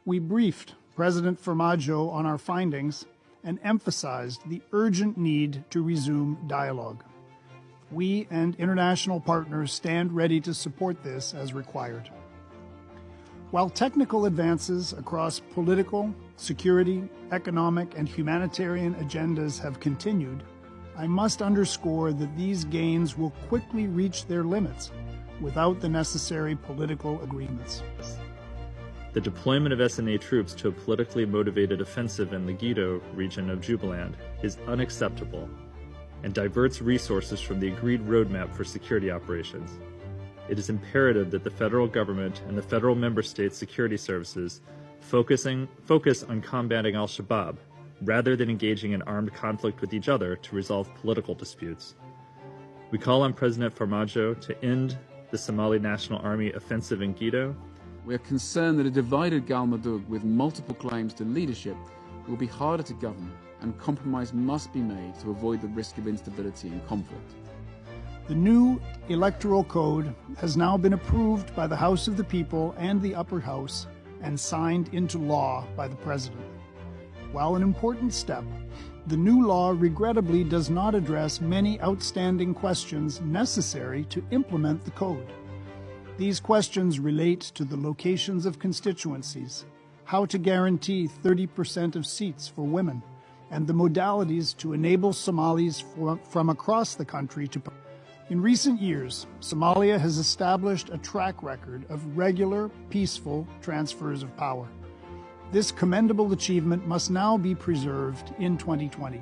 We briefed President Farmajo on our findings and emphasized the urgent need to resume dialogue. We and international partners stand ready to support this as required. While technical advances across political, security, economic, and humanitarian agendas have continued, I must underscore that these gains will quickly reach their limits without the necessary political agreements. The deployment of SNA troops to a politically motivated offensive in the Gedo region of Jubaland is unacceptable and diverts resources from the agreed roadmap for security operations. It is imperative that the federal government and the federal member state security services focus on combating al-Shabaab rather than engaging in armed conflict with each other to resolve political disputes. We call on President Farmajo to end the Somali National Army offensive in Gedo. We are concerned that a divided Galmudug with multiple claims to leadership will be harder to govern, and compromise must be made to avoid the risk of instability and conflict. The new electoral code has now been approved by the House of the People and the Upper House and signed into law by the President. While an important step, the new law regrettably does not address many outstanding questions necessary to implement the code. These questions relate to the locations of constituencies, how to guarantee 30% of seats for women, and the modalities to enable Somalis from across the country to. In recent years, Somalia has established a track record of regular, peaceful transfers of power. This commendable achievement must now be preserved in 2020.